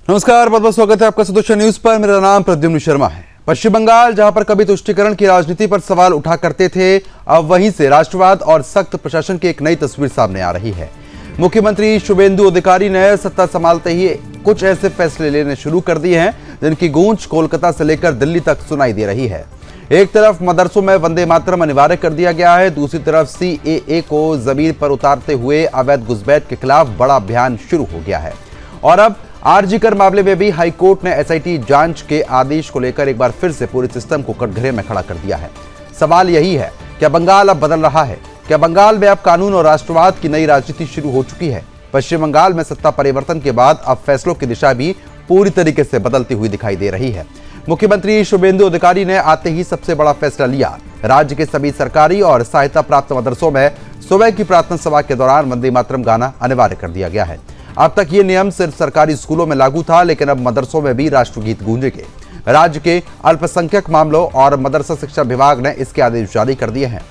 नमस्कार, बहुत बहुत स्वागत है आपका सदोषा न्यूज पर। मेरा नाम प्रद्युम्न शर्मा है। पश्चिम बंगाल जहां पर कभी तुष्टीकरण की राजनीति पर सवाल उठा करते थे, अब वहीं से राष्ट्रवाद और सख्त प्रशासन की एक नई तस्वीर सामने आ रही है। मुख्यमंत्री शुभेंदु अधिकारी ने सत्ता संभालते ही कुछ ऐसे फैसले लेने शुरू कर दिए हैं जिनकी गूंज कोलकाता से लेकर दिल्ली तक सुनाई दे रही है। एक तरफ मदरसों में वंदे मातरम अनिवार्य कर दिया गया है, दूसरी तरफ सीएए को जमीन पर उतारते हुए अवैध घुसपैठ के खिलाफ बड़ा अभियान शुरू हो गया है। और अब आरजीकर मामले में भी हाईकोर्ट ने एसआईटी जांच के आदेश को लेकर एक बार फिर से पूरे सिस्टम को कटघरे में खड़ा कर दिया है। सवाल यही है, क्या बंगाल अब बदल रहा है? क्या बंगाल में अब कानून और राष्ट्रवाद की नई राजनीति शुरू हो चुकी है? पश्चिम बंगाल में सत्ता परिवर्तन के बाद अब फैसलों की दिशा भी पूरी तरीके से बदलती हुई दिखाई दे रही है। मुख्यमंत्री शुभेंदु अधिकारी ने आते ही सबसे बड़ा फैसला लिया। राज्य के सभी सरकारी और सहायता प्राप्त मदरसों में सुबह की प्रार्थना सभा के दौरान वंदे मातरम गाना अनिवार्य कर दिया गया है। अब तक ये नियम सिर्फ सरकारी स्कूलों में लागू था, लेकिन अब मदरसों में भी राष्ट्रगीत गूंजेंगे। राज्य के अल्पसंख्यक मामलों और मदरसा शिक्षा विभाग ने इसके आदेश जारी कर दिए हैं।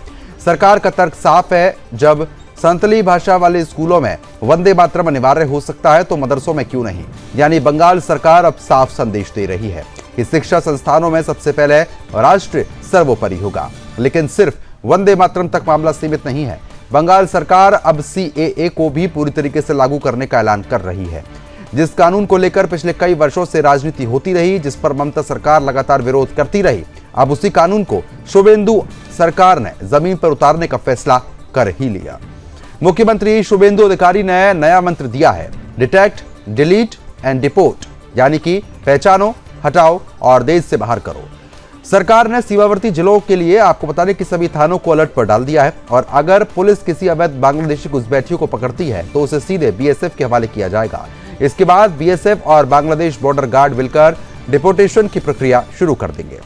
सरकार का तर्क साफ है, जब संतली भाषा वाले स्कूलों में वंदे मातरम अनिवार्य हो सकता है तो मदरसों में क्यों नहीं। यानी बंगाल सरकार अब साफ संदेश दे रही है कि शिक्षा संस्थानों में सबसे पहले राष्ट्र सर्वोपरि होगा। लेकिन सिर्फ वंदे मातरम तक मामला सीमित नहीं है। बंगाल सरकार अब सीएए को भी पूरी तरीके से लागू करने का ऐलान कर रही है। जिस कानून को लेकर पिछले कई वर्षों से राजनीति होती रही, जिस पर ममता सरकार लगातार विरोध करती रही, अब उसी कानून को शुभेंदु सरकार ने जमीन पर उतारने का फैसला कर ही लिया। मुख्यमंत्री शुभेंदु अधिकारी ने नया मंत्र दिया है, डिटेक्ट, डिलीट एंड डिपोर्ट, यानी कि पहचानो, हटाओ और देश से बाहर करो। सरकार ने सीमावर्ती जिलों के लिए आपको बता दें कि सभी थानों को अलर्ट पर डाल दिया है और अगर पुलिस किसी अवैध बांग्लादेशी घुसपैठियों को पकड़ती है तो उसे सीधे बीएसएफ के हवाले किया जाएगा। इसके बाद बीएसएफ और बांग्लादेश बॉर्डर गार्ड मिलकर डिपोर्टेशन की प्रक्रिया शुरू कर देंगे।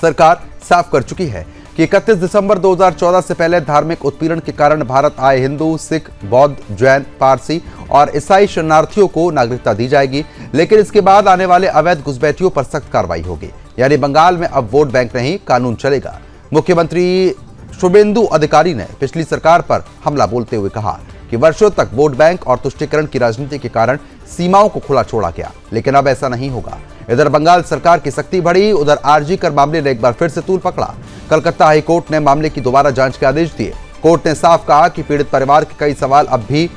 सरकार साफ कर चुकी है कि 31 दिसंबर 2014 से पहले धार्मिक उत्पीड़न के कारण भारत आए हिंदू, सिख, बौद्ध, जैन, पारसी और ईसाई शरणार्थियों को नागरिकता दी जाएगी। लेकिन इसके बाद आने वाले अवैध घुसपैठियों पर सख्त कार्रवाई होगी। यानी बंगाल में अब वोट बैंक नहीं, कानून चलेगा। मुख्यमंत्री शुभेंदु अधिकारी ने पिछली सरकार पर हमला बोलते हुए कहा कि वर्षों तक वोट बैंक और तुष्टीकरण की राजनीति के कारण सीमाओं को खुला छोड़ा गया, लेकिन अब ऐसा नहीं होगा। इधर बंगाल सरकार की सख्ती बढ़ी, उधर आरजीकर मामले ने एक बार फिर से तूल पकड़ा। कलकत्ता हाईकोर्ट ने मामले की दोबारा जांच के आदेश दिए। कोर्ट ने साफ कहा कि पीड़ित परिवार के कई सवाल अब भी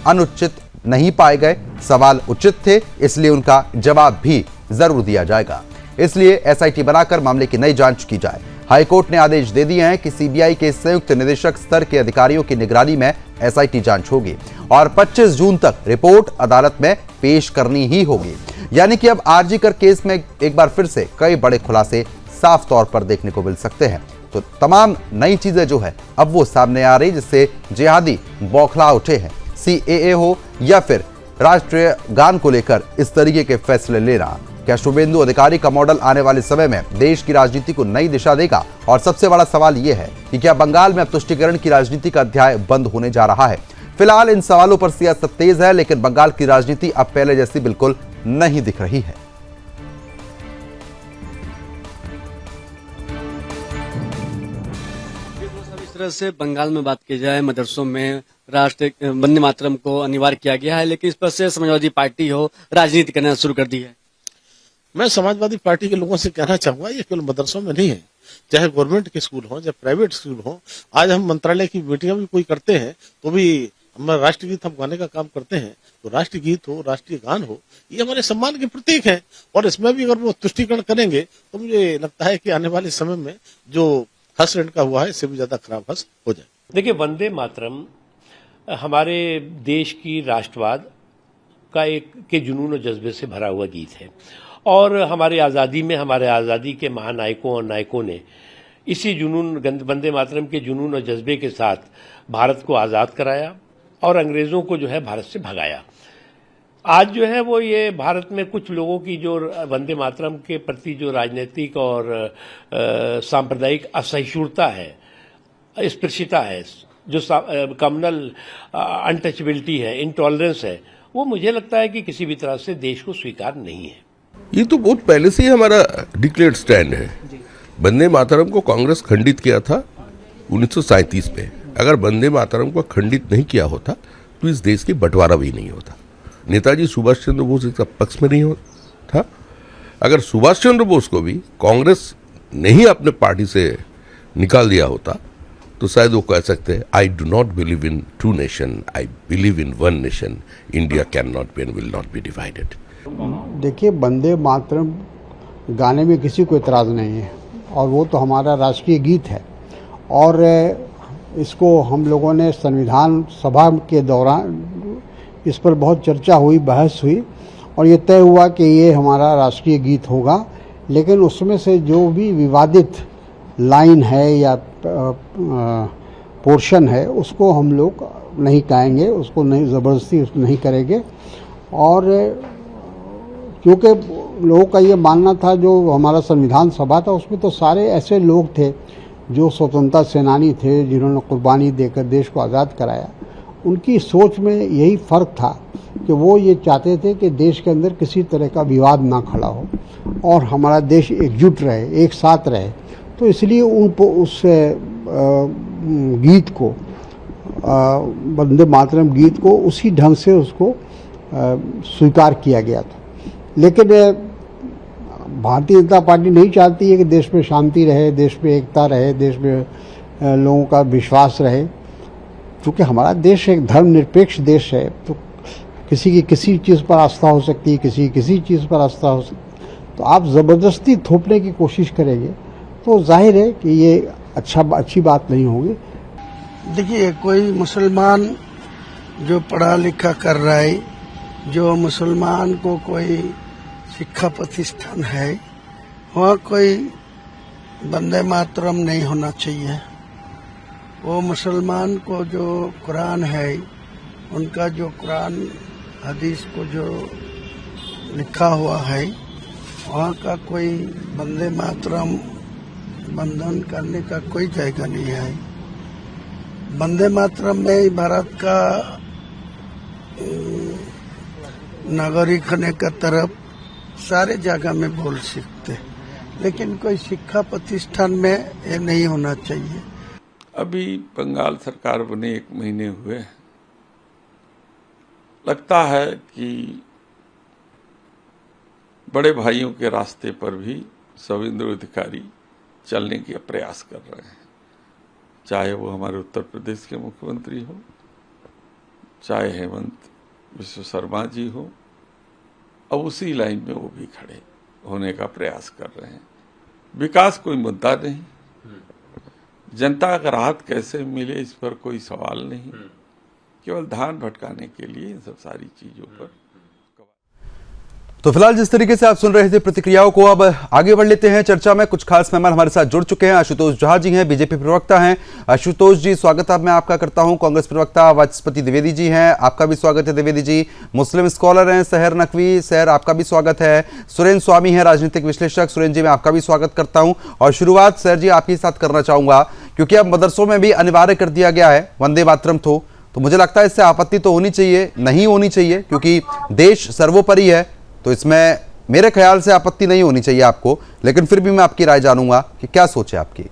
अनुचित नहीं पाए गए। सवाल उचित थे, इसलिए उनका जवाब भी जरूर दिया जाएगा। इसलिए एसआईटी बनाकर मामले की नई जांच की जाए। हाईकोर्ट ने आदेश दे दिए हैं कि सीबीआई के संयुक्त निदेशक स्तर के अधिकारियों की निगरानी में एसआईटी जांच होगी और 25 जून तक रिपोर्ट अदालत में पेश करनी ही होगी। यानी कि अब आरजीकर केस में एक बार फिर से कई बड़े खुलासे साफ तौर पर देखने को मिल सकते हैं। तो तमाम नई चीजें जो है अब वो सामने आ रही, जिससे जिहादी बौखला उठे हैं। सीएए हो या फिर राष्ट्रीय गान को लेकर इस तरीके के फैसले लेना, क्या शुभेंदु अधिकारी का मॉडल आने वाले समय में देश की राजनीति को नई दिशा देगा? और सबसे बड़ा सवाल यह है कि क्या बंगाल में अब तुष्टीकरण की राजनीति का अध्याय बंद होने जा रहा है? फिलहाल इन सवालों पर सियासत तेज है, लेकिन बंगाल की राजनीति अब पहले जैसी बिल्कुल नहीं दिख रही है। इस तरह से बंगाल में बात की जाए, मदरसों में राष्ट्र वंदे मातरम को अनिवार्य किया गया है, लेकिन इस पर से समाजवादी पार्टी हो राजनीति करना शुरू कर दी है। मैं समाजवादी पार्टी के लोगों से कहना चाहूंगा, ये केवल मदरसों में नहीं है, चाहे गवर्नमेंट के स्कूल हो, चाहे प्राइवेट स्कूल हो। आज हम मंत्रालय की मीटिंग भी कोई करते हैं तो भी हम राष्ट्रगीत हम गाने का काम करते हैं, तो राष्ट्रगीत हो, राष्ट्रीय गान हो, ये हमारे सम्मान के प्रतीक है। और इसमें भी अगर वो तुष्टीकरण करेंगे तो मुझे लगता है कि आने वाले समय में जो हर्ष का हुआ है इससे भी ज्यादा खराब हर्ष हो जाए। देखिए, वंदे मातरम हमारे देश की राष्ट्रवाद का एक के जुनून और जज्बे से भरा हुआ गीत है और हमारी आज़ादी में हमारे आज़ादी के महानायकों और नायकों ने इसी जुनून, वंदे मातरम के जुनून और जज्बे के साथ भारत को आज़ाद कराया और अंग्रेज़ों को जो है भारत से भगाया। आज जो है वो ये भारत में कुछ लोगों की जो वंदे मातरम के प्रति जो राजनीतिक और सांप्रदायिक असहिष्णुता है, स्पर्शिता है, जो कम्युनल अनटचेबिलिटी है, इंटॉलरेंस है, वो मुझे लगता है कि किसी भी तरह से देश को स्वीकार नहीं है। ये तो बहुत पहले से ही हमारा डिक्लेयर्ड स्टैंड है। वंदे मातरम को कांग्रेस खंडित किया था 1937 में। अगर वंदे मातरम को खंडित नहीं किया होता तो इस देश की बंटवारा भी नहीं होता। नेताजी सुभाष चंद्र बोस इसका पक्ष में नहीं था। अगर सुभाष चंद्र बोस को भी कांग्रेस नहीं अपने पार्टी से निकाल दिया होता तो शायद वो कह सकते हैं, I do not believe in two nation, I believe in one nation, India can not be and will not be divided. देखिए, वंदे मातरम गाने में किसी को इतराज़ नहीं है और वो तो हमारा राष्ट्रीय गीत है और इसको हम लोगों ने संविधान सभा के दौरान इस पर बहुत चर्चा हुई, बहस हुई और ये तय हुआ कि ये हमारा राष्ट्रीय गीत होगा। लेकिन उसमें से जो भी विवादित लाइन है या पोर्शन है उसको हम लोग नहीं गाएंगे, उसको नहीं, ज़बरदस्ती उसको नहीं करेंगे। और क्योंकि लोगों का ये मानना था, जो हमारा संविधान सभा था उसमें तो सारे ऐसे लोग थे जो स्वतंत्रता सेनानी थे, जिन्होंने कुर्बानी देकर देश को आज़ाद कराया। उनकी सोच में यही फ़र्क था कि वो ये चाहते थे कि देश के अंदर किसी तरह का विवाद ना खड़ा हो और हमारा देश एकजुट रहे, एक साथ रहे। तो इसलिए उस गीत को, वंदे मातरम गीत को उसी ढंग से उसको स्वीकार किया गया था। लेकिन भारतीय जनता पार्टी नहीं चाहती है कि देश में शांति रहे, देश में एकता रहे, देश में लोगों का विश्वास रहे। क्योंकि हमारा देश एक धर्मनिरपेक्ष देश है, तो किसी की किसी चीज़ पर आस्था हो सकती है, किसी किसी चीज़ पर आस्था हो सकती है। तो आप ज़बरदस्ती थोपने की कोशिश करेंगे तो जाहिर है कि ये अच्छी बात नहीं होगी। देखिए, कोई मुसलमान जो पढ़ा लिखा कर रहा है, जो मुसलमान को कोई शिक्षा प्रतिष्ठान है, वहाँ कोई वंदे मातरम नहीं होना चाहिए। वो मुसलमान को जो कुरान है, उनका जो कुरान हदीस को जो लिखा हुआ है, वहाँ का कोई वंदे मातरम बंधन करने का कोई जगह नहीं है। वंदे मातरम में भारत का नागरिक होने का तरफ सारे जगह में बोल सकते, लेकिन कोई शिक्षा प्रतिष्ठान में ये नहीं होना चाहिए। अभी बंगाल सरकार बने 1 महीने हुए, लगता है कि बड़े भाइयों के रास्ते पर भी शुभेंदु अधिकारी चलने के प्रयास कर रहे हैं। चाहे वो हमारे उत्तर प्रदेश के मुख्यमंत्री हो, चाहे हेमंत विश्व शर्मा जी हो, अब उसी लाइन में वो भी खड़े होने का प्रयास कर रहे हैं। विकास कोई मुद्दा नहीं, जनता का राहत कैसे मिले इस पर कोई सवाल नहीं, केवल ध्यान भटकाने के लिए इन सब सारी चीजों पर। तो फिलहाल जिस तरीके से आप सुन रहे थे प्रतिक्रियाओं को, अब आगे बढ़ लेते हैं चर्चा में। कुछ खास मेहमान हमारे साथ जुड़ चुके हैं। आशुतोष झा जी हैं, बीजेपी प्रवक्ता हैं। आशुतोष जी, स्वागत मैं आपका करता हूं। कांग्रेस प्रवक्ता वाचस्पति द्विवेदी जी हैं, आपका भी स्वागत है द्विवेदी जी। मुस्लिम स्कॉलर हैं सहर नकवी, सहर आपका भी स्वागत है। सुरेंद्र स्वामी है राजनीतिक विश्लेषक, सुरेंद्र जी मैं आपका भी स्वागत करता हूं। और शुरुआत सहर जी आपके साथ करना चाहूंगा, क्योंकि अब मदरसों में भी अनिवार्य कर दिया गया है वंदे मातरम। तो मुझे लगता है इससे आपत्ति तो होनी चाहिए, नहीं होनी चाहिए, क्योंकि देश सर्वोपरि है, तो इसमें मेरे ख्याल से आपत्ति नहीं होनी चाहिए आपको। लेकिन फिर भी मैं आपकी राय जानूंगा कि क्या सोच है आपकी।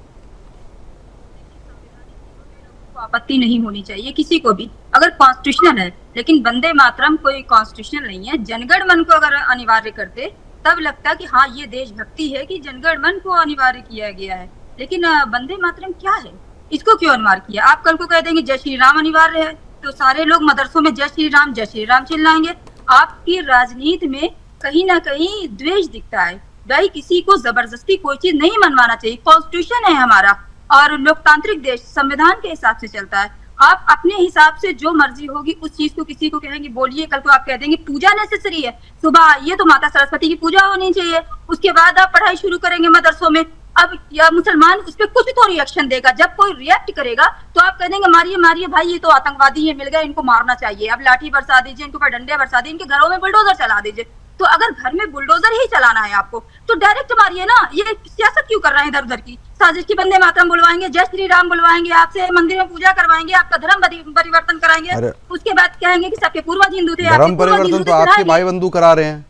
आपत्ति नहीं होनी चाहिए किसी को भी, अगर कॉन्स्टिट्यूशनल है। लेकिन वंदे मातरम कोई कॉन्स्टिट्यूशनल नहीं है। जनगण मन को अगर अनिवार्य करते तब लगता कि हाँ ये देशभक्ति है कि जनगण मन को अनिवार्य किया गया है। लेकिन वंदे मातरम क्या है, इसको क्यों अनिवार्य किया? आप कल को कह देंगे जय श्री राम अनिवार्य है, तो सारे लोग मदरसों में जय श्री राम चिल्लाएंगे। आपकी राजनीति में कहीं ना कहीं द्वेष दिखता है। भाई, किसी को जबरदस्ती कोई चीज नहीं मनवाना चाहिए। कॉन्स्टिट्यूशन है हमारा और लोकतांत्रिक देश संविधान के हिसाब से चलता है। आप अपने हिसाब से जो मर्जी होगी उस चीज को किसी को कहेंगे बोलिए, कल को आप कह देंगे पूजा नेसेसरी है, सुबह आइए तो माता सरस्वती की पूजा होनी चाहिए, उसके बाद आप पढ़ाई शुरू करेंगे मदरसों में। अब या मुसलमान उस पर कुछ तो रिएक्शन देगा, जब कोई रिएक्ट करेगा तो आप कह देंगे मारिए मारिए भाई, ये तो आतंकवादी है, मिल गए, इनको मारना चाहिए, अब लाठी बरसा दीजिए, इनके ऊपर डंडे बरसा दीजिए, इनके घरों में बुलडोजर चला दीजिए। तो अगर घर में बुलडोजर ही चलाना है आपको तो डायरेक्ट मारिए ना। ये सियासत क्यों कर रहे हैं इधर उधर की? साजिश की वंदे मातरम बुलवाएंगे, जय श्री राम बुलवाएंगे, आपसे मंदिर में पूजा करवाएंगे, आपका धर्म परिवर्तन कराएंगे, उसके बाद कहेंगे कि सबके पूर्वज हिंदू थे। धर्म परिवर्तन तो आपके भाई बंधु करा रहे हैं।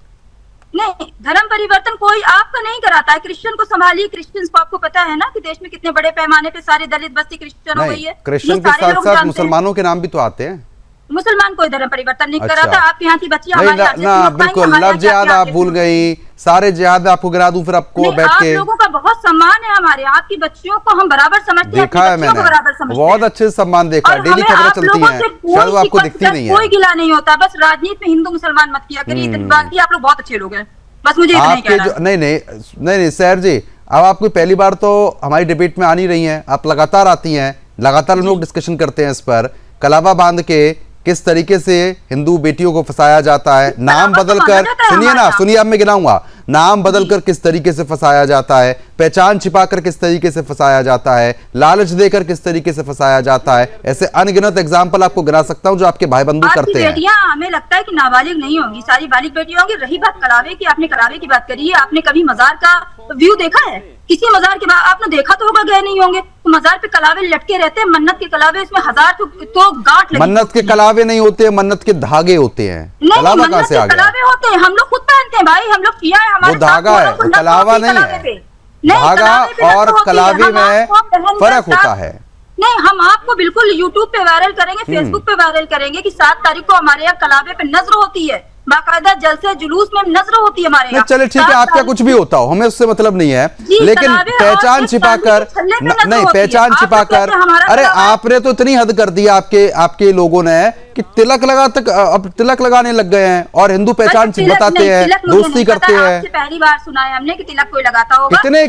नहीं, धर्म परिवर्तन कोई आपका नहीं कराता है। क्रिश्चियन को संभालिए, क्रिश्चियन को आपको पता है ना कि देश में कितने बड़े पैमाने पे सारी दलित बस्ती क्रिश्चियन हो गई है। क्रिश्चियन के साथ साथ मुसलमानों के नाम भी तो आते हैं। मुसलमान कोई धर्म परिवर्तन नहीं अच्छा। करा था। आपके यहाँ की बच्चियां नहीं हमारे ना, यहाँ जैसी ना लोग पाएंगी, बिल्कुल, हमारे लव यहाँ जिहाद क्या आप क्या भूल गई, सारे जिहाद आपको गिरा दूं फिर आपको नहीं, बैठ आप के। लोगों का बहुत सम्मान है हमारे यहाँ। आपकी बच्चियों को हम बराबर समझते हैं, अपनी देखा है बच्चियों को मैंने, बराबर समझते बहुत हैं। अच्छे से सम्मान देखा है, और डेली हमें खबरें आप चलती लोगों हैं, से शायद वो आपको दिखती नहीं कोई है। गिला नहीं होता। बस राजनीति में हिंदू मुसलमान मत किया करिए, इतनी बात ही। आप लोग बहुत अच्छे लोग हैं, बस मुझे इतना ही आपके कहना जो है। नहीं नहीं नहीं नहीं सैर जी, अब आप कोई पहली बार तो हमारी डिबेट में आ नहीं रही हैं, आप लगातार आती हैं, लगातार हम लोग डिस्कशन करते हैं इस पर। कलावा बांध के किस तरीके से हिंदू बेटियों को फंसाया जाता है, नाम बदलकर, सुनिए ना, सुनिए, अब मैं गिनाऊंगा, नाम बदलकर किस तरीके से फंसाया जाता है, पहचान छिपाकर किस तरीके से फंसाया जाता है, लालच देकर किस तरीके से फंसाया जाता है। ऐसे अनगिनत एग्जाम्पल आपको गिना सकता हूं जो आपके भाई बंधु करते हैं। बेटियां हमें लगता है कि नाबालिग नहीं होंगी, सारी बालिग बेटियां होंगी। रही बात कलावे की, आपने कलावे की बात करी है। आपने कभी मजार का व्यू देखा है? किसी मजार के बाद आपने देखा तो होगा, गए नहीं होंगे। तो मजार पे कलावे लटके रहते हैं, मन्नत के कलावे, इसमें हजार तो गांठ लगी। मन्नत के कलावे नहीं होते, मन्नत के धागे होते हैं। कलावा कहां से आ गया? कलावे होते हैं, हम लोग खुद पहनते हैं भाई, हम लोग किया है। हमारे वो धागा है, वो कलावा नहीं है। धागा और कलावे में फर्क होता है। नहीं, हम आपको बिल्कुल यूट्यूब पे वायरल करेंगे, फेसबुक पे वायरल करेंगे कि 7 तारीख को हमारे यहाँ कलावे पे नजर होती है, बाकायदा जलसे जुलूस में नजर होती है हमारे यहाँ। चले ठीक है, आपका कुछ भी होता हो, हमें उससे मतलब नहीं है, लेकिन पहचान छिपाकर, नहीं पहचान छिपाकर, अरे आपने तो इतनी हद कर दी आपके लोगों ने कि तिलक अब तिलक लगाने लग गए हैं और हिंदू पहचान बताते हैं, दोस्ती करते हैं। पहली बार सुना है हमने कि तिलक कोई लगाता होगा। कितने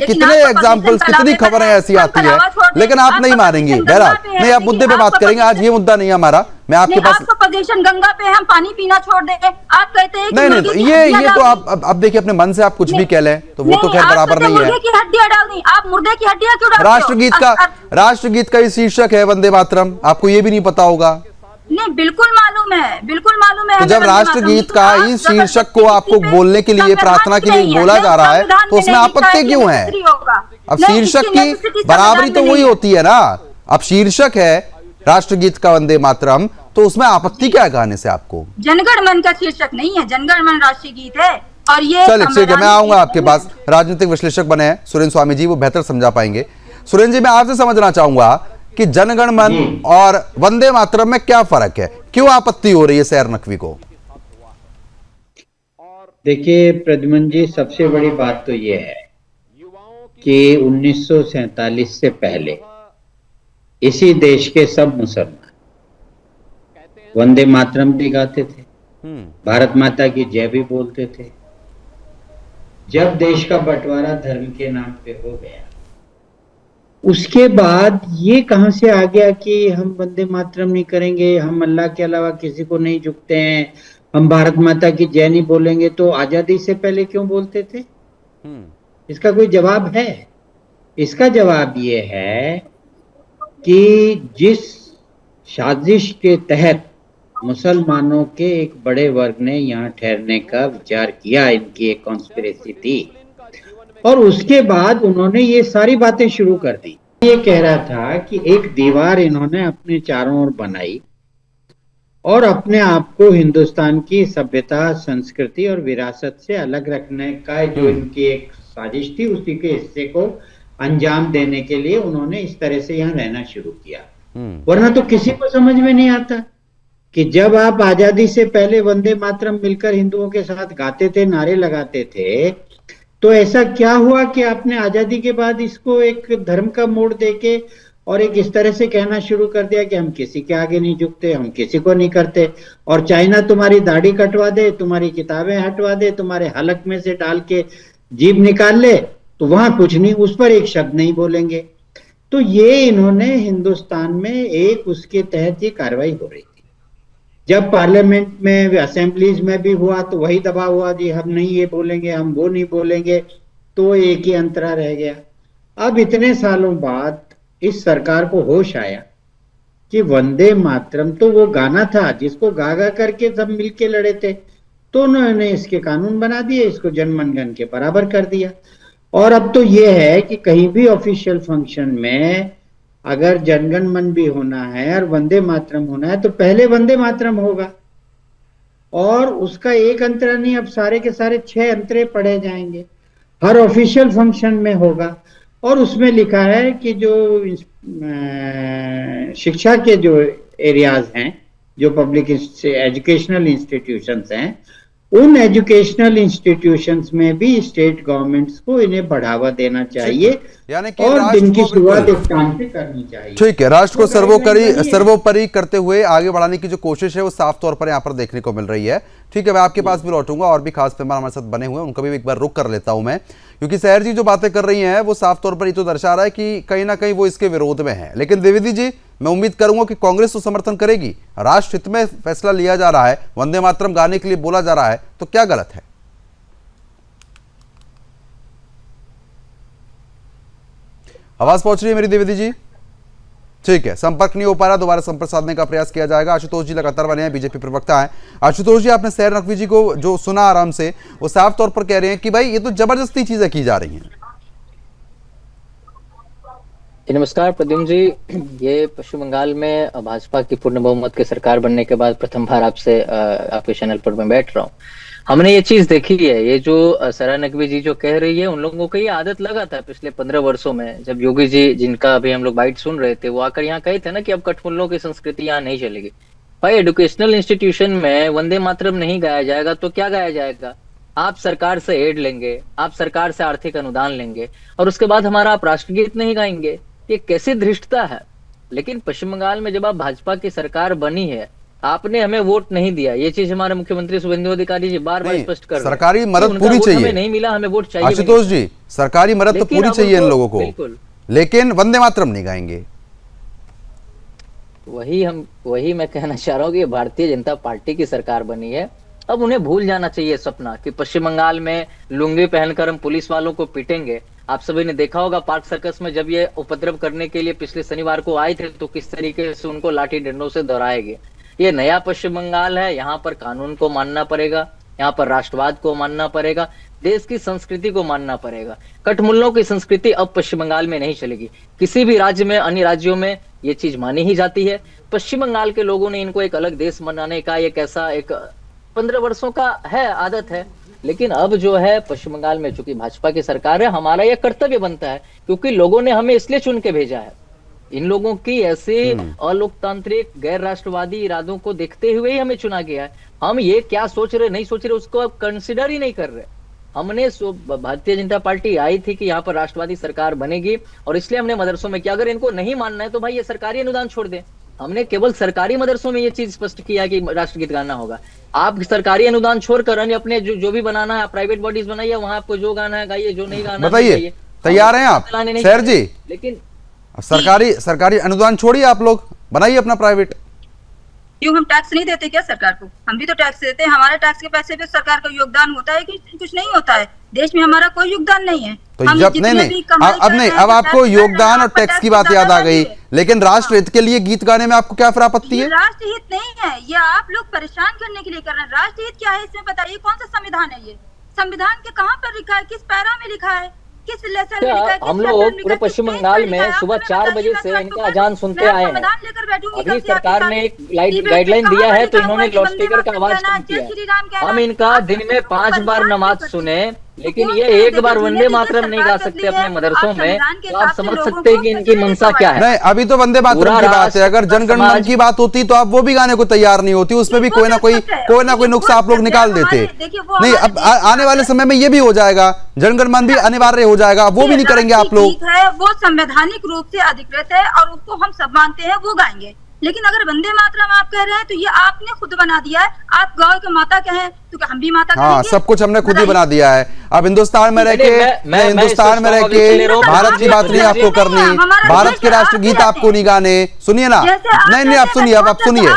एग्जाम्पल्स, कितनी खबरें ऐसी आती है, लेकिन आप नहीं मानेंगे। बहरहाल नहीं, आप मुद्दे पे बात करेंगे, आज ये मुद्दा नहीं है हमारा। मैं आपके पास, आपका पोजीशन गंगा पे हम पानी पीना छोड़ देंगे, आप कहते हैं नहीं तो ये तो आप देखिए, अपने मन से आप कुछ भी कह लें तो वो तो खैर बराबर नहीं है। मुर्दे की हड्डियां डाल दी, आप मुर्दे की हड्डियां क्यों डालते हो? राष्ट्रगीत का ही शीर्षक है वंदे मातरम, आपको ये भी नहीं पता होगा? नहीं, बिल्कुल मालूम है, बिल्कुल मालूम है। तो जब राष्ट्रगीत का ही शीर्षक को आपको बोलने के लिए, प्रार्थना के लिए बोला जा रहा है, तो उसमें आपत्ति क्यों है? अब शीर्षक की बराबरी तो वही होती है ना। अब शीर्षक है राष्ट्रगीत का वंदे मातरम, तो उसमें आपत्ति क्या है गाने से आपको? जनगण मन का शीर्षक नहीं है, जनगण मन राष्ट्रीय गीत है। और ये चलिए ठीक है, मैं आऊंगा आपके पास। राजनीतिक विश्लेषक बने हैं सुरेंद्र स्वामी जी, वो बेहतर समझा पाएंगे। सुरेंद्र जी, मैं आपसे समझना चाहूंगा कि जनगण मन और वंदे मातरम में क्या फर्क है, क्यों आपत्ति हो रही है सैर नकवी को? देखिए प्रद्युमन जी, सबसे बड़ी बात तो ये है कि 1947 से पहले इसी देश के सब मुसलमान वंदे मातरम भी गाते थे, भारत माता की जय भी बोलते थे। जब देश का बंटवारा धर्म के नाम पे हो गया, उसके बाद ये कहां से आ गया कि हम वंदे मातरम नहीं करेंगे, हम अल्लाह के अलावा किसी को नहीं झुकते हैं, हम भारत माता की जय नहीं बोलेंगे। तो आजादी से पहले क्यों बोलते थे? इसका कोई जवाब है? इसका जवाब ये है कि जिस साजिश के तहत मुसलमानों के एक बड़े वर्ग ने यहाँ ठहरने का विचार किया, इनकी एक कॉन्स्पिरेसी थी, और उसके बाद उन्होंने ये सारी बातें शुरू कर दी। ये कह रहा था कि एक दीवार इन्होंने अपने चारों ओर बनाई और अपने आप को हिंदुस्तान की सभ्यता, संस्कृति और विरासत से अलग रखने का जो इनकी एक साजिश थी, उसी के हिस्से को अंजाम देने के लिए उन्होंने इस तरह से यहाँ रहना शुरू किया। वरना तो किसी को समझ में नहीं आता कि जब आप आजादी से पहले वंदे मातरम मिलकर हिंदुओं के साथ गाते थे, नारे लगाते थे, तो ऐसा क्या हुआ कि आपने आजादी के बाद इसको एक धर्म का मोड़ देके और एक इस तरह से कहना शुरू कर दिया कि हम किसी के आगे नहीं झुकते, हम किसी को नहीं करते, और चाइना तुम्हारी दाढ़ी कटवा दे, तुम्हारी किताबें हटवा दे, तुम्हारे हलक में से डाल के जीभ निकाल ले, तो वहां कुछ नहीं, उस पर एक शब्द नहीं बोलेंगे। तो ये इन्होंने हिंदुस्तान में एक उसके तहत ये कार्रवाई हो रही थी। जब पार्लियामेंट में, असेंबलीज में भी हुआ तो वही दबाव हुआ जी, हम नहीं ये बोलेंगे, हम वो नहीं बोलेंगे, तो एक ही अंतरा रह गया। अब इतने सालों बाद इस सरकार को होश आया कि वंदे मातरम तो वो गाना था जिसको गा गा करके सब मिलके लड़े थे, तो उन्होंने इसके कानून बना दिए, इसको जनगण मन के बराबर कर दिया। और अब तो ये है कि कहीं भी ऑफिशियल फंक्शन में अगर जनगण मन भी होना है और वंदे मातरम होना है, तो पहले वंदे मातरम होगा, और उसका एक अंतरा नहीं, अब सारे के सारे 6 अंतरे पढ़े जाएंगे, हर ऑफिशियल फंक्शन में होगा। और उसमें लिखा है कि जो शिक्षा के जो एरियाज हैं जो पब्लिक एजुकेशनल इंस्टीट्यूशंस हैं, उन एजुकेशनल इंस्टीट्यूशंस में भी स्टेट गवर्नमेंट्स को इन्हें बढ़ावा देना चाहिए यानी कि और राष्ट्र दिन की को शुरुआत बिल्कुल इस काम से करनी चाहिए। ठीक है, राष्ट्र को तो guideline सर्वोपरि करते हुए आगे बढ़ाने की जो कोशिश है वो साफ तौर पर यहाँ पर देखने को मिल रही है। ठीक है, मैं आपके पास भी लौटूंगा, और भी खास मेहमान हमारे साथ बने हुए हैं, उनका भी एक बार रुक कर लेता हूं मैं, क्योंकि सहर जी जो बातें कर रही हैं वो साफ तौर पर ये तो दर्शा रहा है कि कहीं ना कहीं वो इसके विरोध में है। लेकिन द्विवेदी जी, मैं उम्मीद करूंगा कि कांग्रेस तो समर्थन करेगी, राष्ट्र हित में फैसला लिया जा रहा है, वंदे मातरम गाने के लिए बोला जा रहा है, तो क्या गलत है? आवाज पहुंच रही है मेरी द्विवेदी जी? ठीक है, संपर्क नहीं हो पा रहा, दोबारा संपर्क साधने का प्रयास किया जाएगा। आशुतोष जी लगातार बने हैं, बीजेपी प्रवक्ता हैं। आशुतोष जी, आपने सहर नकवी जी को जो सुना आराम से, वो साफ तौर पर कह रहे हैं कि भाई ये तो जबरदस्ती चीजें की जा रही हैं। नमस्कार प्रद्युम्न जी, ये पश्चिम बंगाल में भाजपा की पूर्ण बहुमत की सरकार बनने के बाद प्रथम बार आपसे आपके चैनल पर मैं बैठ रहा हूँ। हमने ये चीज देखी है, ये जो सहर नकवी जी जो कह रही है, उन लोगों को ये आदत लगा था पिछले 15 वर्षों में, जब योगी जी, जिनका अभी हम लोग बाइट सुन रहे थे, वो आकर यहाँ कहे थे ना कि अब कठमुल्लों की संस्कृति यहाँ नहीं चलेगी। भाई, एजुकेशनल इंस्टीट्यूशन में वंदे मातरम नहीं गाया जाएगा तो क्या गाया जाएगा? आप सरकार से एड लेंगे, आप सरकार से आर्थिक अनुदान लेंगे, और उसके बाद हमारा आप राष्ट्रगीत नहीं गाएंगे? ये कैसी धृष्टता है? लेकिन पश्चिम बंगाल में जब आप भाजपा की सरकार बनी है, आपने हमें वोट नहीं दिया, ये चीज हमारे मुख्यमंत्री शुभेंदु अधिकारी जी बार बार स्पष्ट कर रहे हैं। सरकारी मदद पूरी चाहिए, हमें नहीं मिला, हमें वोट चाहिए। आशुतोष जी, सरकारी मदद तो पूरी चाहिए इन लोगों को, बिल्कुल, लेकिन वंदे मातरम नहीं गाएंगे। वही मैं कहना चाह रहा हूँ कि भारतीय जनता पार्टी की सरकार बनी है, अब उन्हें भूल जाना चाहिए सपना कि पश्चिम बंगाल में लुंगी पहनकर हम पुलिस वालों को पीटेंगे। आप सभी ने देखा होगा पार्क सर्कस में जब ये उपद्रव करने के लिए पिछले शनिवार को आए थे, तो किस तरीके से उनको लाठी डंडों से दौड़ाए गए। ये नया पश्चिम बंगाल है, यहाँ पर कानून को मानना पड़ेगा, यहाँ पर राष्ट्रवाद को मानना पड़ेगा, देश की संस्कृति को मानना पड़ेगा। कठमुल्लों की संस्कृति अब पश्चिम बंगाल में नहीं चलेगी। किसी भी राज्य में, अन्य राज्यों में ये चीज मानी ही जाती है। पश्चिम बंगाल के लोगों ने इनको एक अलग देश बनाने का एक ऐसा 15 वर्षों का है, आदत है। लेकिन अब जो है पश्चिम बंगाल में चूंकि भाजपा की सरकार है, हमारा यह कर्तव्य बनता है, क्योंकि लोगों ने हमें इसलिए चुन के भेजा है। इन लोगों की ऐसे अलोकतांत्रिक गैर राष्ट्रवादी इरादों को देखते हुए ही हमें चुना गया है। हम ये क्या सोच रहे नहीं सोच रहे उसको अब कंसिडर ही नहीं कर रहे। हमने भारतीय जनता पार्टी आई थी कि यहाँ पर राष्ट्रवादी सरकार बनेगी, और इसलिए हमने मदरसों में किया। अगर इनको नहीं मानना है तो भाई ये सरकारी अनुदान छोड़ दें। हमने केवल सरकारी मदरसों में ये चीज स्पष्ट किया कि राष्ट्रगीत गाना होगा। आप सरकारी अनुदान छोड़कर अन्य अपने जो भी बनाना है, प्राइवेट बॉडीज बनाइए, वहां आपको जो गाना है गाइए, जो नहीं गाना बताइए। तैयार हैं आप सहर जी? लेकिन सरकारी अनुदान छोड़िए, आप लोग बनाइए अपना प्राइवेट। क्यों, हम टैक्स नहीं देते क्या सरकार को? हम भी तो टैक्स देते हैं, हमारे टैक्स के पैसे पे सरकार का योगदान होता है कि कुछ नहीं होता है? देश में हमारा कोई योगदान नहीं है। तो जब नहीं, अब आपको योगदान और टैक्स की बात याद आ गई, लेकिन राष्ट्र हित के लिए गीत गाने में आपको क्या फिर आपत्ति है? राष्ट्रहित नहीं है, ये आप लोग परेशान करने के लिए कर रहे हैं। राष्ट्रहित क्या है इसमें बताइए? कौन सा संविधान है ये? संविधान के कहाँ पर लिखा है? किस पैरा में लिखा है? किस लेसन में लिखा है? हम लोग पूरे पश्चिम बंगाल में सुबह 4 बजे से इनका अजान सुनते आए हैं। अभी सरकार ने एक गाइडलाइन दिया है तो इन्होंने लाउडस्पीकर का आवाज कम किया। हम इनका दिन में 5 बार नमाज सुने, लेकिन ये एक बार वंदे मातरम नहीं गा सकते अपने मदरसों में, तो आप समझ सकते हैं कि इनकी मंशा क्या है। नहीं, अभी तो वंदे मातरम की बात है। अगर जनगण मन की बात होती तो आप वो भी गाने को तैयार नहीं होती, उसमें भी कोई ना कोई नुक्सा आप लोग निकाल देते। नहीं, अब आने वाले समय में ये भी हो जाएगा, जनगण मन भी अनिवार्य हो जाएगा, वो भी नहीं करेंगे आप लोग। वो संवैधानिक रूप से अधिकृत है और उसको हम सब मानते हैं, वो गाएंगे। लेकिन अगर वंदे मातरम आप कह रहे हैं तो ये आपने खुद बना दिया है। आप गौ के माता कहें तो क्या हम भी माता कहेंगे? हाँ, सब कुछ हमने खुद ही बना दिया है। अब हिंदुस्तान में रह के भारत की बात नहीं आपको करनी, भारत के राष्ट्रगीत आपको नहीं गाने। सुनिए ना, नहीं आप सुनिए, अब आप सुनिए,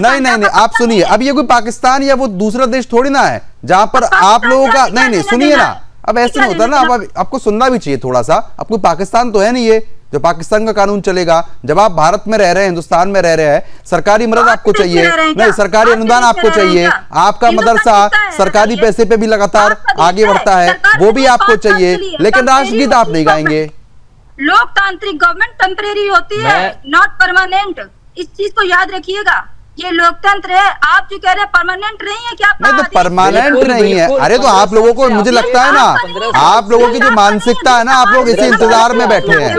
नहीं आप सुनिए। अब ये कोई पाकिस्तान या वो दूसरा देश थोड़ी ना है जहां पर आप लोगों का, नहीं सुनिए ना, अब ऐसे नहीं होता ना, अब आपको सुनना भी चाहिए थोड़ा सा। अब कोई पाकिस्तान तो है नहीं ये जो पाकिस्तान का कानून चलेगा। जब आप भारत में रह रहे हैं, हिंदुस्तान में रह रहे हैं, सरकारी मदद आपको चाहिए, नहीं सरकारी अनुदान आपको चाहिए, आपका मदरसा सरकारी पैसे पे भी लगातार आगे बढ़ता है, वो भी आपको चाहिए, लेकिन राष्ट्रगीत आप नहीं गाएंगे। लोकतांत्रिक गवर्नमेंट टेम्परेरी होती है, नॉट परमानेंट। इस चीज को याद रखिएगा, ये लोकतंत्र है। आप जो कह रहे हैं परमानेंट नहीं है क्या? नहीं, तो परमानेंट नहीं है। अरे तो आप लोगों को, मुझे लगता है ना, आप लोगों की जो मानसिकता है ना, आप लोग इसी इंतजार में बैठे हैं।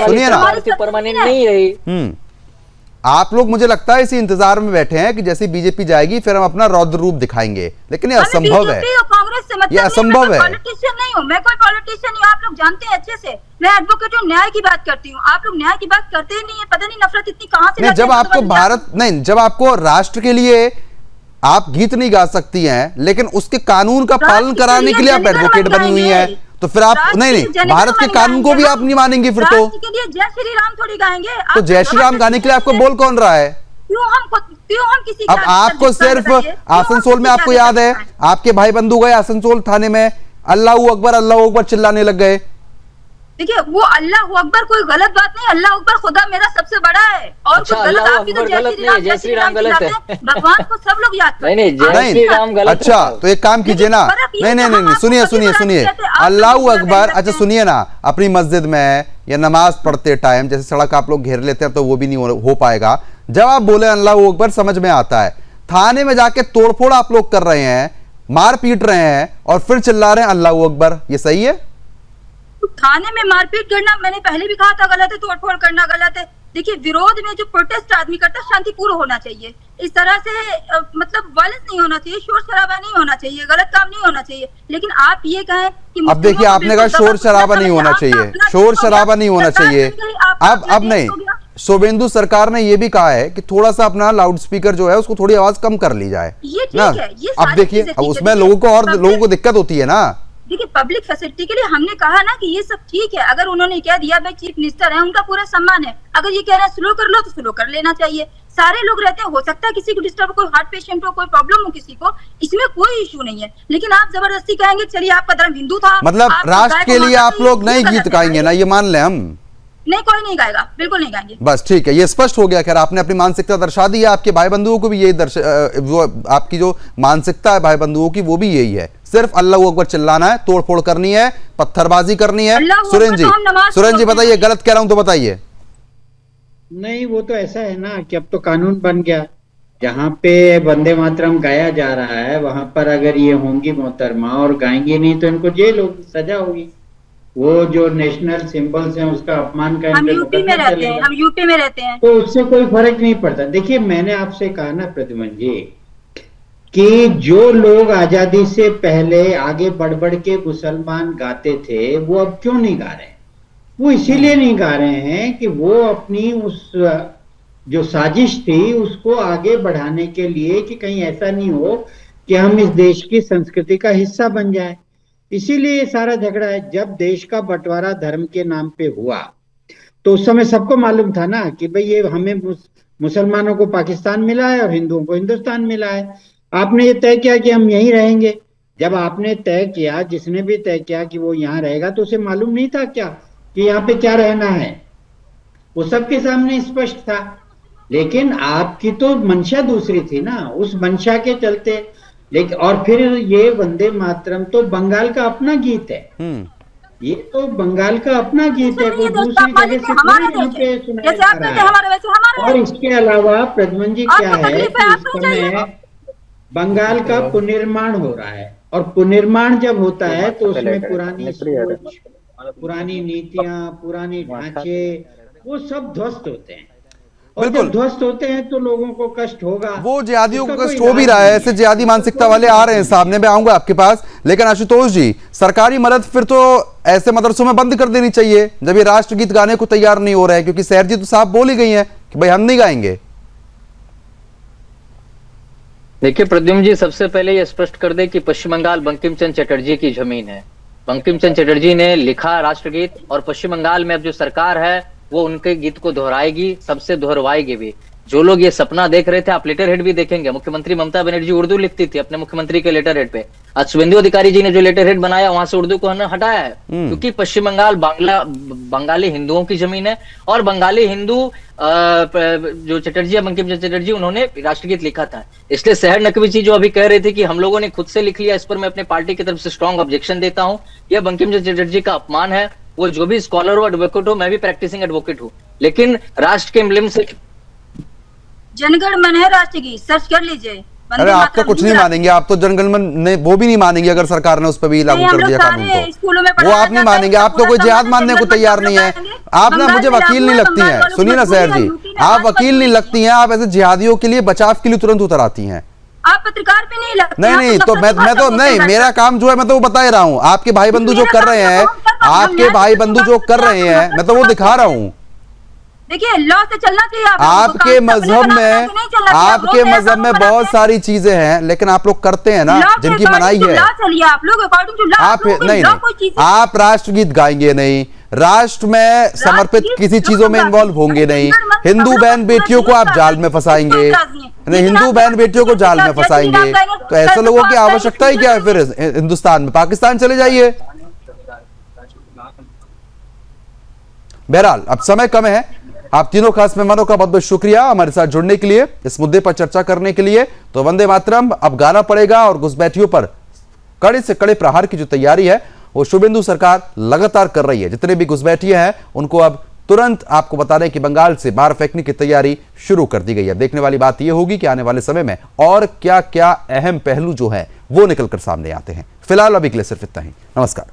सुनिए ना, परमानेंट नहीं रही। आप लोग मुझे लगता है इसी इंतजार में बैठे हैं कि जैसे बीजेपी जाएगी फिर हम अपना रौद्र रूप दिखाएंगे, लेकिन ये असंभव है, कांग्रेस से मतलब ये असंभव है। पॉलिटिशियन नहीं हूँ मैं, कोई पॉलिटिशियन नहीं हूँ, आप लोग जानते हैं अच्छे से। मैं एडवोकेट हूँ, न्याय की बात करती हूँ, आप लोग न्याय की बात करते ही नहीं है। पता नहीं नफरत इतनी कहाँ से नहीं, जब आपको भारत नहीं, जब आपको राष्ट्र के लिए आप गीत नहीं गा सकती हैं, लेकिन उसके कानून का पालन कराने के लिए आप एडवोकेट बनी हुई हैं, तो फिर आप नहीं, भारत के कानून को भी आप नहीं मानेंगी फिर तो। के लिए जय श्री राम थोड़ी गाएंगे, तो जय श्री राम गाने के लिए आपको बोल कौन रहा है? क्यों हम किसी अब आपको सिर्फ आसनसोल में आपको याद है आपके भाई बंधु गए आसनसोल थाने में, अल्लाह अकबर चिल्लाने लग गए। देखिए वो अल्लाह अकबर कोई गलत बात नहीं, अल्लाह अकबर खुदा मेरा सबसे बड़ा है। और अच्छा, कुछ गलत आपकी तो जय श्री राम गलत है, भगवान को सब लोग याद करते हैं। जय श्री राम गलत। अच्छा तो एक काम कीजिए ना, नहीं सुनिए अल्लाह अकबर, अच्छा सुनिए ना, अपनी मस्जिद में या नमाज पढ़ते टाइम जैसे सड़क आप लोग घेर लेते हैं तो वो भी नहीं हो पाएगा। जब आप बोले अल्लाह अकबर समझ में आता है, थाने में जाके तोड़फोड़ आप लोग कर रहे हैं, मार पीट रहे हैं और फिर चिल्ला रहे हैं अल्लाह अकबर, ये सही है? थाने में मारपीट करना मैंने पहले भी कहा था गलत है, तोड़फोड़ करना गलत है। देखिए विरोध में जो प्रोटेस्ट आदमी करता है शांतिपूर्ण होना चाहिए, इस तरह से मतलब वायलेंस नहीं होना चाहिए, शोर शराबा नहीं होना चाहिए, गलत काम नहीं होना चाहिए। लेकिन आप ये कहें कि अब देखिए आपने कहा शोर शराबा नहीं होना चाहिए, शोर शराबा नहीं होना चाहिए। अब नहीं, शोभेंदु सरकार ने ये भी कहा है कि थोड़ा सा अपना लाउड स्पीकर जो है उसको थोड़ी आवाज कम कर ली जाए ना। अब देखिए अब उसमें लोगों को दिक्कत होती है ना। देखिए पब्लिक फैसिलिटी के लिए हमने कहा ना कि ये सब ठीक है, अगर उन्होंने कह दिया भाई चीफ मिनिस्टर है उनका पूरा सम्मान है, अगर ये कह रहे हैं स्लो कर लो तो स्लो कर लेना चाहिए। सारे लोग रहते हैं, हो सकता है किसी को डिस्टर्ब, कोई हार्ट पेशेंट हो, कोई प्रॉब्लम हो किसी को, इसमें कोई इशू नहीं है। लेकिन आप जबरदस्ती कहेंगे चलिए आपका धर्म हिंदू था, मतलब राष्ट्र के लिए आप लोग नए गीत गाएंगे ना, ये मान ले हम? नहीं कोई नहीं गाएगा, बिल्कुल नहीं गाएंगे। बस ठीक है, ये स्पष्ट हो गया। खैर आपने अपनी मानसिकता दर्शा दी है, आपके भाई बंधुओं को भी यही वो आपकी जो मानसिकता है भाई बंधुओं की वो भी यही है, सिर्फ अल्लाह अकबर चिल्लाना है, तोड़फोड़ करनी है, पत्थरबाजी करनी है। सुरेंद्र जी बताइए, गलत कह रहा हूं तो बताइए। नहीं वो तो ऐसा है ना कि अब तो कानून बन गया, जहाँ पे वंदे मातरम गाया जा रहा है वहां पर अगर ये होंगी मोहतरमा और गाएंगी नहीं तो इनको जेल होगी, सजा होगी। वो जो नेशनल सिंबल्स हैं उसका अपमान का हम यूपी में रहते हैं, तो उससे कोई फर्क नहीं पड़ता। देखिए मैंने आपसे कहा ना प्रद्युमन जी कि जो लोग आजादी से पहले आगे बढ़ बढ़ के मुसलमान गाते थे वो अब क्यों नहीं गा रहे? वो इसीलिए नहीं गा रहे हैं कि वो अपनी उस जो साजिश थी उसको आगे बढ़ाने के लिए कि कहीं ऐसा नहीं हो कि हम इस देश की संस्कृति का हिस्सा बन जाए। इसीलिए ये सारा झगड़ा है। जब देश का बंटवारा धर्म के नाम पे हुआ तो उस समय सबको मालूम था ना कि भाई ये हमें मुसलमानों को पाकिस्तान मिला है और हिंदुओं को हिंदुस्तान मिला है। आपने ये तय किया कि हम यहीं रहेंगे। जब आपने तय किया, जिसने भी तय किया कि वो यहाँ रहेगा, तो उसे मालूम नहीं था क्या कि यहाँ पे क्या रहना है? वो सबके सामने स्पष्ट था। लेकिन आपकी तो मंशा दूसरी थी ना, उस मंशा के चलते। लेकिन और फिर ये वंदे मातरम तो बंगाल का अपना गीत है, ये तो बंगाल का अपना गीत है, कोई दूसरी जगह से यहाँ पे सुनाया जा रहा है। और इसके अलावा प्रद्युमन जी क्या है कि इस समय बंगाल का पुनर्निर्माण हो रहा है, और पुनर्निर्माण जब होता है तो उसमें पुरानी सोच, पुरानी नीतियां, पुराने ढांचे वो सब ध्वस्त होते हैं। बिल्कुल ध्वस्त होते हैं तो लोगों को कष्ट होगा, वो जिहादियों को कष्ट हो भी रहा है। ऐसे जिहादी मानसिकता वाले आ रहे हैं सामने, मैं आऊंगा आपके पास। लेकिन आशुतोष जी, सरकारी मदद फिर तो ऐसे मदरसों में बंद कर देनी चाहिए जब ये राष्ट्रगीत गाने को तैयार नहीं हो रहे हैं, क्योंकि सैर जी तो साफ बोल ही गई हैं कि भाई हम नहीं गाएंगे। देखिए प्रद्युम्न जी, सबसे पहले ये स्पष्ट कर दे कि पश्चिम बंगाल बंकिम चंद्र चटर्जी की जमीन है। बंकिम चंद्र चटर्जी ने लिखा राष्ट्रगीत, और पश्चिम बंगाल में अब जो सरकार है वो उनके गीत को दोहराएगी, सबसे दोहरवाएगी भी। जो लोग ये सपना देख रहे थे, आप लेटर हेड भी देखेंगे, मुख्यमंत्री ममता बनर्जी उर्दू लिखती थी अपने मुख्यमंत्री के लेटर हेड पे। आज शुभेंदु अधिकारी जी ने जो लेटर हेड बनाया वहां से उर्दू को हटाया है, क्योंकि पश्चिम बंगाल बंगाली हिंदुओं की जमीन है। और बंगाली हिंदू जो चटर्जी, बंकिम चंद्र चटर्जी, उन्होंने राष्ट्रगीत लिखा था। इसलिए शहर नकवी जी जो अभी कह रहे थे कि हम लोगों ने खुद से लिख लिया, इस पर मैं अपने पार्टी की तरफ से स्ट्रॉन्ग ऑब्जेक्शन देता हूं। यह बंकिम चंद्र चटर्जी का अपमान है। वो जो भी स्कॉलर हो, एडवोकेट हो, मैं भी प्रैक्टिसिंग एडवोकेट हूं, लेकिन राष्ट्र के एम्ब्लेम से जनगण मन है राष्ट्रगीत, सर्च कर लीजिए। अरे आप तो कुछ नहीं मानेंगे, आप तो जनगणमन ने वो भी नहीं मानेंगे अगर सरकार ने उस पर भी लागू कर दिया कानून तो वो आप नहीं मानेंगे। आप तो कोई जिहाद मानने को तैयार नहीं है। आप ना मुझे वकील नहीं लगती हैं, सुनिए ना सैर जी, आप वकील नहीं लगती हैं, आप ऐसे जिहादियों के लिए बचाव के लिए तुरंत उतर आती हैं। आप पत्रकार पे नहीं लगते। नहीं तो मैं तो नहीं, मेरा काम जो है मैं तो वो बता ही रहा हूँ। आपके भाई बंधु जो कर रहे हैं, आपके भाई बंधु जो कर रहे हैं, मैं तो वो दिखा रहा हूँ। देखिए लॉ से चलना चाहिए। आपके मजहब में बहुत सारी चीजें हैं, लेकिन आप लोग करते हैं ना जिनकी मनाही है। आप लोग अकॉर्डिंग टू लॉ आप नहीं, आप राष्ट्रगीत गाएंगे नहीं, राष्ट्र में समर्पित किसी चीजों में इन्वॉल्व होंगे नहीं, हिंदू बहन बेटियों को आप जाल में फंसाएंगे, हिंदू बहन बेटियों को जाल में फंसाएंगे, तो ऐसे लोगों की आवश्यकता ही क्या है फिर हिंदुस्तान में? पाकिस्तान चले जाइए। बहरहाल अब समय कम है। आप तीनों खास मेहमानों का बहुत बहुत शुक्रिया हमारे साथ जुड़ने के लिए, इस मुद्दे पर चर्चा करने के लिए। तो वंदे मातरम अब गाना पड़ेगा और घुसपैठियों पर कड़े से कड़े प्रहार की जो तैयारी है वो शुभेंदु सरकार लगातार कर रही है। जितने भी घुसपैठिए हैं उनको अब तुरंत आपको बता दें कि बंगाल से बाहर फेंकने की तैयारी शुरू कर दी गई है। देखने वाली बात यह होगी कि आने वाले समय में और क्या क्या अहम पहलू जो है वो निकलकर सामने आते हैं। फिलहाल अभी के लिए सिर्फ इतना ही। नमस्कार।